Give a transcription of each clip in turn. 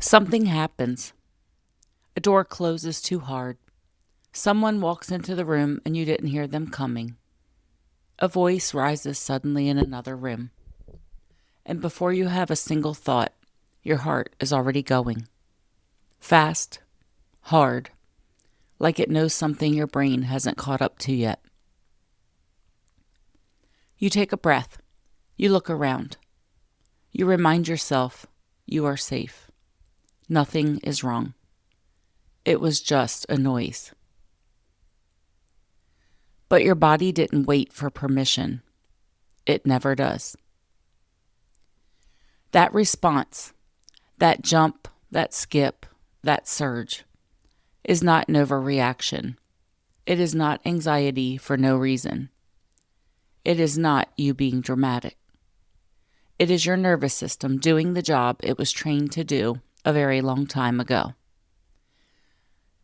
Something happens. A door closes too hard. Someone walks into the room and you didn't hear them coming. A voice rises suddenly in another room. And before you have a single thought, your heart is already going. Fast, hard, like it knows something your brain hasn't caught up to yet. You take a breath. You look around. You remind yourself you are safe. Nothing is wrong. It was just a noise. But your body didn't wait for permission. It never does. That response, that jump, that skip, that surge, is not an overreaction. It is not anxiety for no reason. It is not you being dramatic. It is your nervous system doing the job it was trained to do a very long time ago.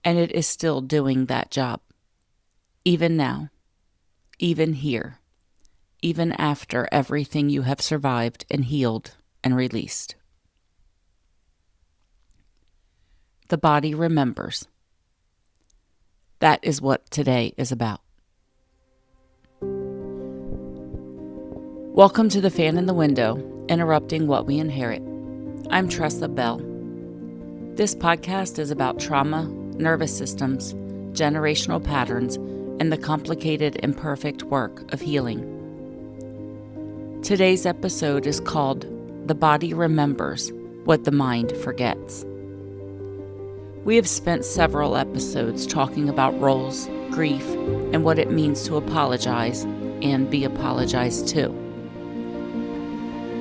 And it is still doing that job. Even now. Even here. Even after everything you have survived and healed and released. The body remembers. That is what today is about. Welcome to The Fan in the Window, interrupting what we inherit. I'm Tressa Bell. This podcast is about trauma, nervous systems, generational patterns, and the complicated, imperfect work of healing. Today's episode is called The Body Remembers What the Mind Forgets. We have spent several episodes talking about roles, grief, and what it means to apologize and be apologized to.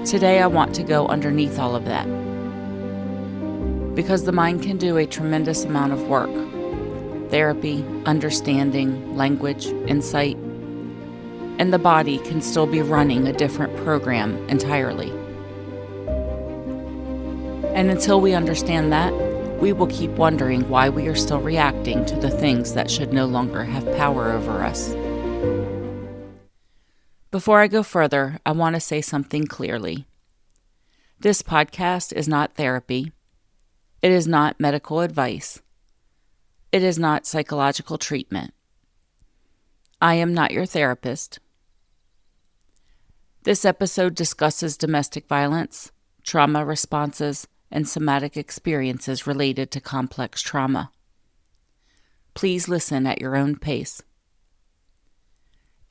Today I want to go underneath all of that, because the mind can do a tremendous amount of work. Therapy, understanding, language, insight, and the body can still be running a different program entirely. And until we understand that, we will keep wondering why we are still reacting to the things that should no longer have power over us. Before I go further, I want to say something clearly. This podcast is not therapy. It is not medical advice. It is not psychological treatment. I am not your therapist. This episode discusses domestic violence, trauma responses, and somatic experiences related to complex trauma. Please listen at your own pace.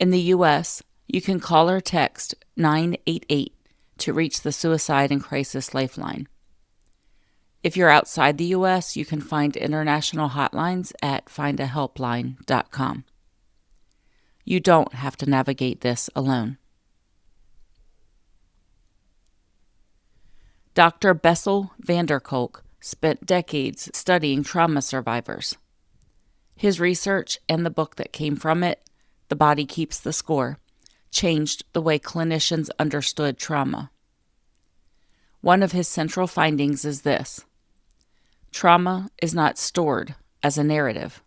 In the U.S., you can call or text 988 to reach the Suicide and Crisis Lifeline. If you're outside the U.S., you can find international hotlines at findahelpline.com. You don't have to navigate this alone. Dr. Bessel van der Kolk spent decades studying trauma survivors. His research and the book that came from it, The Body Keeps the Score, changed the way clinicians understood trauma. One of his central findings is this: trauma is not stored as a narrative.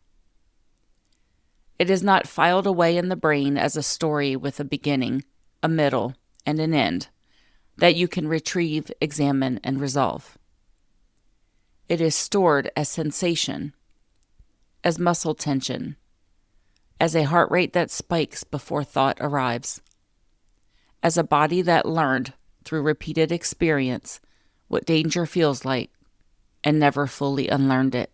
It is not filed away in the brain as a story with a beginning, a middle, and an end that you can retrieve, examine, and resolve. It is stored as sensation, as muscle tension, as a heart rate that spikes before thought arrives, as a body that learned through repeated experience what danger feels like and never fully unlearned it.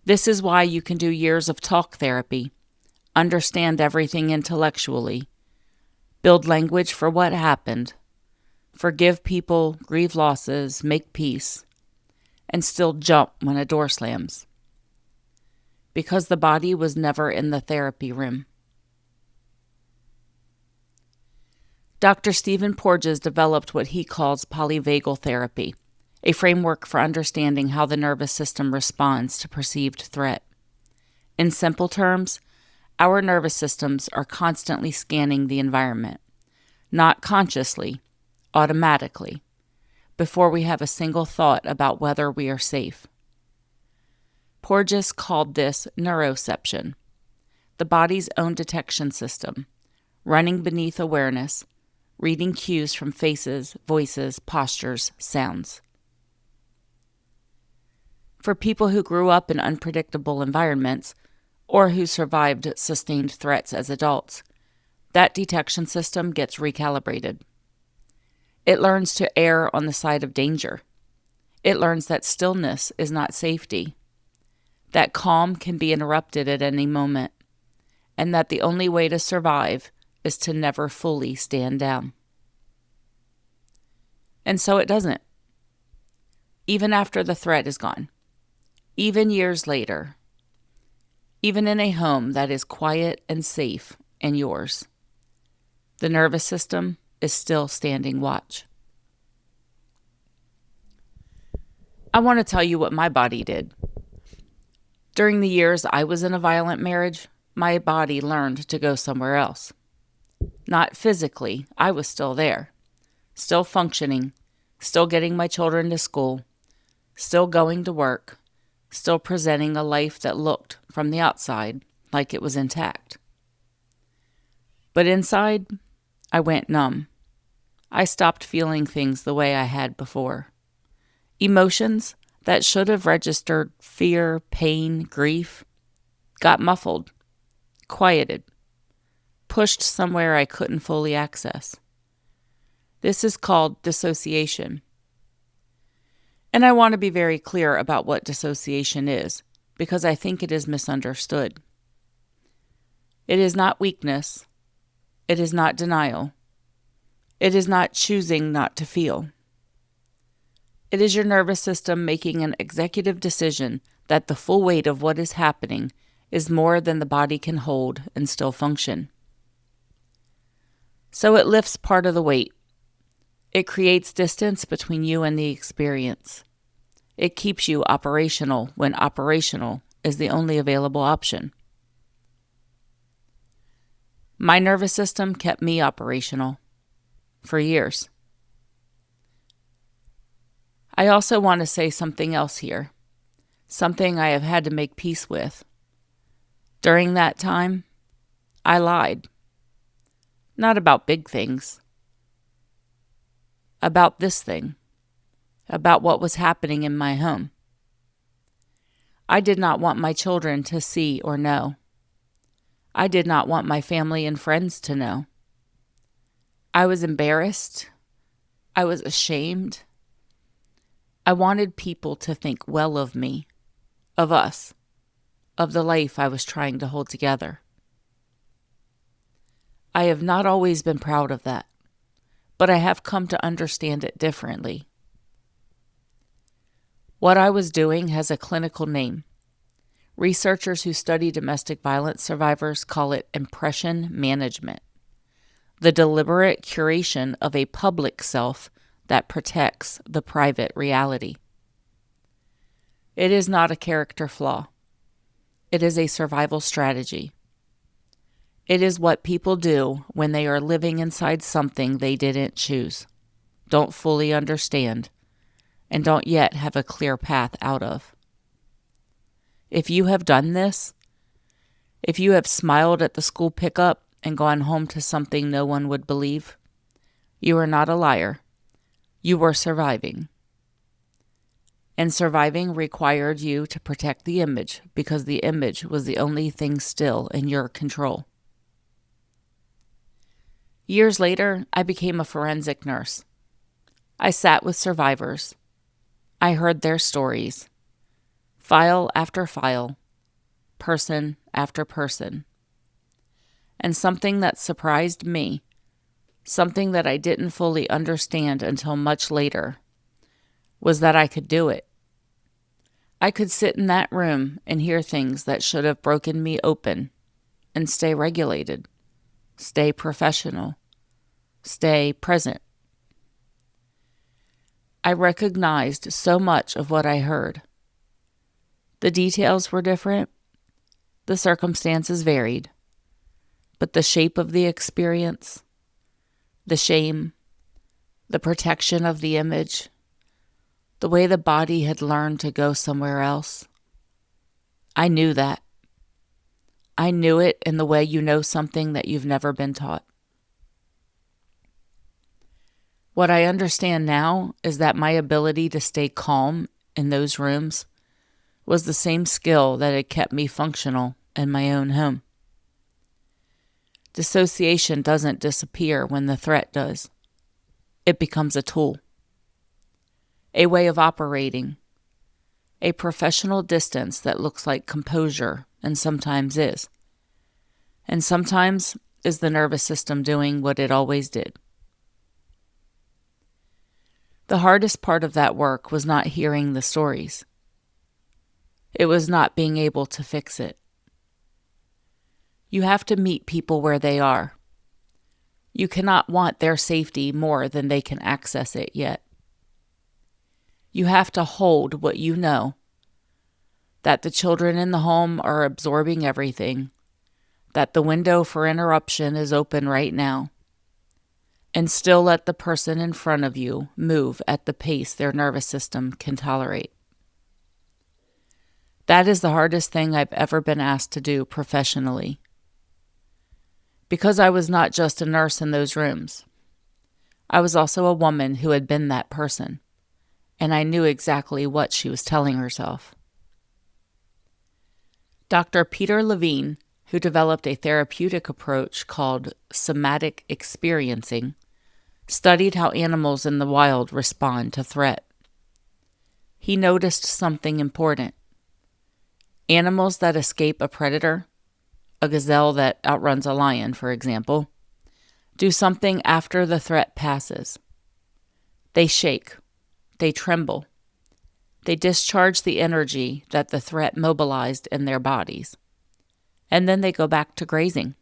This is why you can do years of talk therapy, understand everything intellectually, build language for what happened, forgive people, grieve losses, make peace, and still jump when a door slams. Because the body was never in the therapy room. Dr. Stephen Porges developed what he calls polyvagal therapy, a framework for understanding how the nervous system responds to perceived threat. In simple terms, our nervous systems are constantly scanning the environment, not consciously, automatically, before we have a single thought about whether we are safe. Porges called this neuroception, the body's own detection system, running beneath awareness, reading cues from faces, voices, postures, sounds. For people who grew up in unpredictable environments or who survived sustained threats as adults, that detection system gets recalibrated. It learns to err on the side of danger. It learns that stillness is not safety, that calm can be interrupted at any moment, and that the only way to survive is to never fully stand down. And so it doesn't. Even after the threat is gone, even years later, even in a home that is quiet and safe and yours, the nervous system is still standing watch. I want to tell you what my body did. During the years I was in a violent marriage, my body learned to go somewhere else. Not physically, I was still there, still functioning, still getting my children to school, still going to work, still presenting a life that looked, from the outside, like it was intact. But inside, I went numb. I stopped feeling things the way I had before. Emotions that should have registered fear, pain, grief, got muffled, quieted, pushed somewhere I couldn't fully access. This is called dissociation. And I want to be very clear about what dissociation is, because I think it is misunderstood. It is not weakness. It is not denial. It is not choosing not to feel. It is your nervous system making an executive decision that the full weight of what is happening is more than the body can hold and still function. So it lifts part of the weight. It creates distance between you and the experience. It keeps you operational when operational is the only available option. My nervous system kept me operational for years. I also want to say something else here, something I have had to make peace with. During that time, I lied. Not about big things. About this thing. About what was happening in my home. I did not want my children to see or know. I did not want my family and friends to know. I was embarrassed. I was ashamed. I wanted people to think well of me, of us, of the life I was trying to hold together. I have not always been proud of that, but I have come to understand it differently. What I was doing has a clinical name. Researchers who study domestic violence survivors call it impression management, the deliberate curation of a public self that protects the private reality. It is not a character flaw. It is a survival strategy. It is what people do when they are living inside something they didn't choose, don't fully understand, and don't yet have a clear path out of. If you have done this, if you have smiled at the school pickup and gone home to something no one would believe, you are not a liar. You were surviving. And surviving required you to protect the image because the image was the only thing still in your control. Years later, I became a forensic nurse. I sat with survivors. I heard their stories, file after file, person after person. And something that surprised me, something that I didn't fully understand until much later, was that I could do it. I could sit in that room and hear things that should have broken me open and stay regulated, stay professional, stay present. I recognized so much of what I heard. The details were different, the circumstances varied, but the shape of the experience, the shame, the protection of the image, the way the body had learned to go somewhere else. I knew that. I knew it in the way you know something that you've never been taught. What I understand now is that my ability to stay calm in those rooms was the same skill that had kept me functional in my own home. Dissociation doesn't disappear when the threat does. It becomes a tool, a way of operating, a professional distance that looks like composure and sometimes is. And sometimes is the nervous system doing what it always did. The hardest part of that work was not hearing the stories. It was not being able to fix it. You have to meet people where they are. You cannot want their safety more than they can access it yet. You have to hold what you know, that the children in the home are absorbing everything, that the window for interruption is open right now, and still let the person in front of you move at the pace their nervous system can tolerate. That is the hardest thing I've ever been asked to do professionally. Because I was not just a nurse in those rooms, I was also a woman who had been that person, and I knew exactly what she was telling herself. Dr. Peter Levine, who developed a therapeutic approach called somatic experiencing, studied how animals in the wild respond to threat. He noticed something important. Animals that escape a predator, a gazelle that outruns a lion, for example, do something after the threat passes. They shake, they tremble, they discharge the energy that the threat mobilized in their bodies, and then they go back to grazing.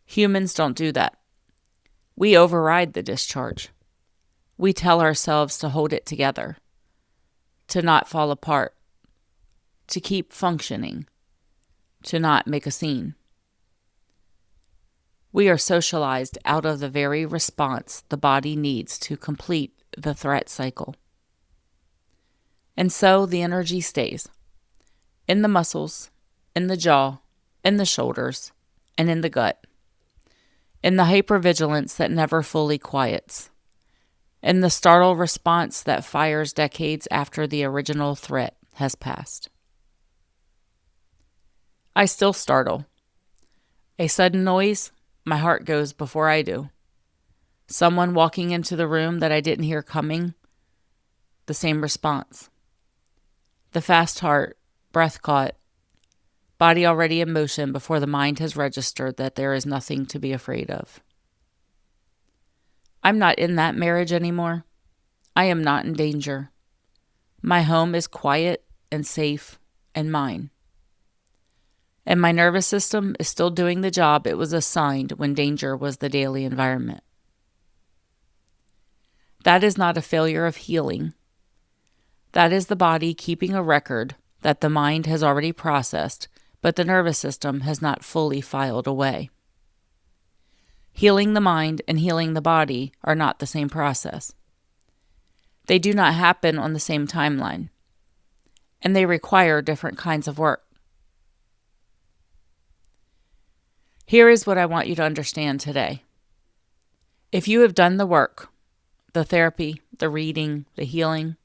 Humans don't do that. We override the discharge. We tell ourselves to hold it together, to not fall apart, to keep functioning, to not make a scene. We are socialized out of the very response the body needs to complete the threat cycle. And so the energy stays in the muscles, in the jaw, in the shoulders, and in the gut. In the hypervigilance that never fully quiets, in the startle response that fires decades after the original threat has passed. I still startle. A sudden noise, my heart goes before I do. Someone walking into the room that I didn't hear coming, the same response. The fast heart, breath caught, body already in motion before the mind has registered that there is nothing to be afraid of. I'm not in that marriage anymore. I am not in danger. My home is quiet and safe and mine. And my nervous system is still doing the job it was assigned when danger was the daily environment. That is not a failure of healing. That is the body keeping a record that the mind has already processed, but the nervous system has not fully filed away. Healing the mind and healing the body are not the same process. They do not happen on the same timeline, and they require different kinds of work. Here is what I want you to understand today. If you have done the work, the therapy, the reading, the healing,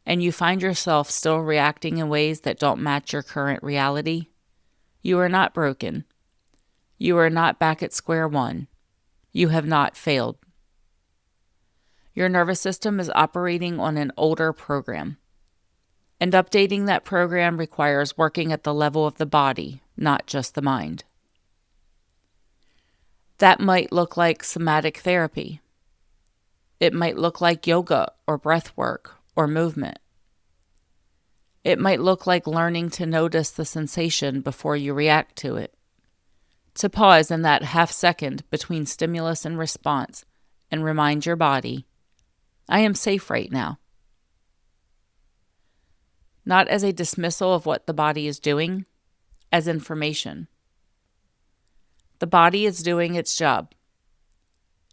and you find yourself still reacting in ways that don't match your current reality, you are not broken. You are not back at square one. You have not failed. Your nervous system is operating on an older program, and updating that program requires working at the level of the body, not just the mind. That might look like somatic therapy. It might look like yoga or breath work or movement. It might look like learning to notice the sensation before you react to it, to pause in that half second between stimulus and response and remind your body, I am safe right now. Not as a dismissal of what the body is doing, as information. The body is doing its job,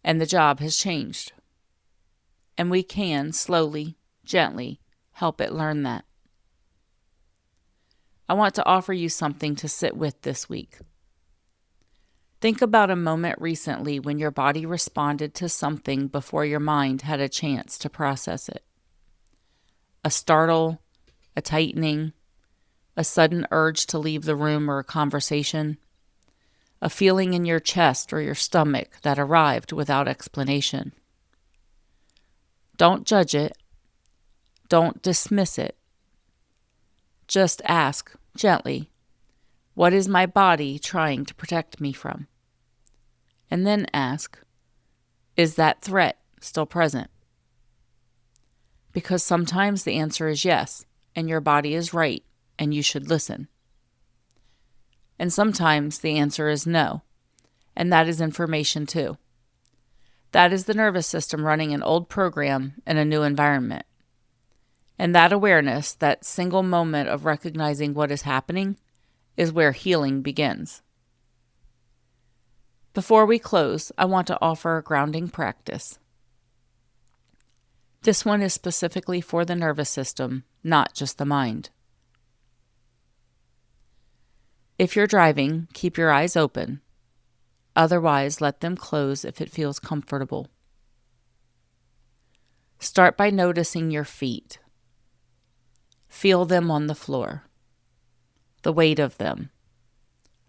and the job has changed. And we can, slowly, gently, help it learn that. I want to offer you something to sit with this week. Think about a moment recently when your body responded to something before your mind had a chance to process it. A startle, a tightening, a sudden urge to leave the room or a conversation, a feeling in your chest or your stomach that arrived without explanation. Don't judge it. Don't dismiss it. Just ask, gently, what is my body trying to protect me from? And then ask, is that threat still present? Because sometimes the answer is yes, and your body is right, and you should listen. And sometimes the answer is no, and that is information too. That is the nervous system running an old program in a new environment. And that awareness, that single moment of recognizing what is happening, is where healing begins. Before we close, I want to offer a grounding practice. This one is specifically for the nervous system, not just the mind. If you're driving, keep your eyes open. Otherwise, let them close if it feels comfortable. Start by noticing your feet. Feel them on the floor, the weight of them,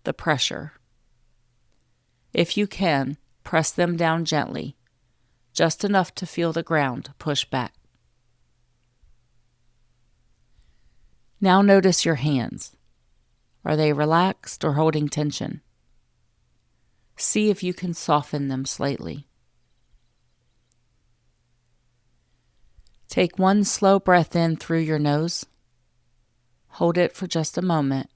the pressure. If you can, press them down gently, just enough to feel the ground push back. Now notice your hands. Are they relaxed or holding tension? See if you can soften them slightly. Take one slow breath in through your nose. Hold it for just a moment.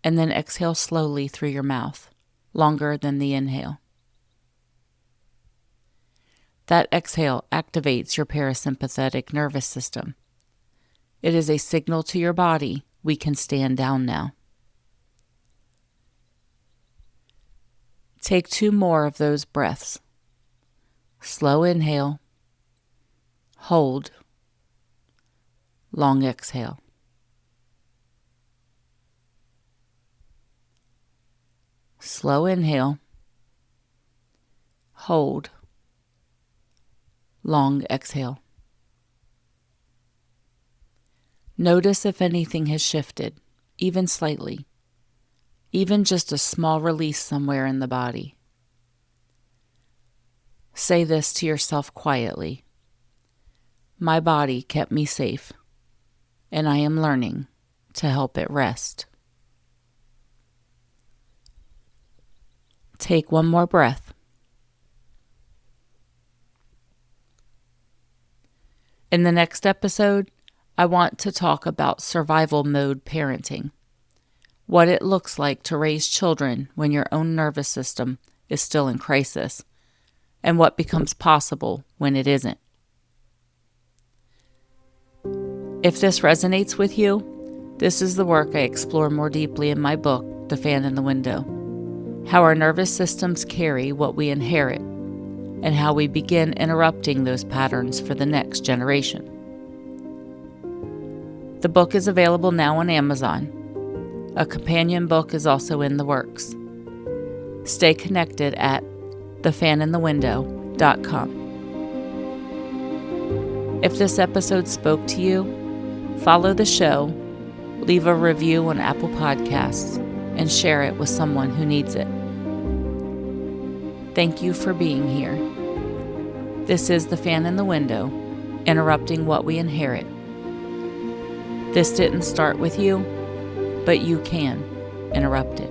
And then exhale slowly through your mouth, longer than the inhale. That exhale activates your parasympathetic nervous system. It is a signal to your body, we can stand down now. Take 2 more of those breaths. Slow inhale. Hold. Long exhale. Slow inhale. Hold. Long exhale. Notice if anything has shifted, even slightly, even just a small release somewhere in the body. Say this to yourself quietly. My body kept me safe, and I am learning to help it rest. Take one more breath. In the next episode, I want to talk about survival mode parenting, what it looks like to raise children when your own nervous system is still in crisis, and what becomes possible when it isn't. If this resonates with you, this is the work I explore more deeply in my book, The Fan in the Window. How our nervous systems carry what we inherit, and how we begin interrupting those patterns for the next generation. The book is available now on Amazon. A companion book is also in the works. Stay connected at thefaninthewindow.com. If this episode spoke to you, follow the show, leave a review on Apple Podcasts, and share it with someone who needs it. Thank you for being here. This is The Fan in the Window, interrupting what we inherit. This didn't start with you, but you can interrupt it.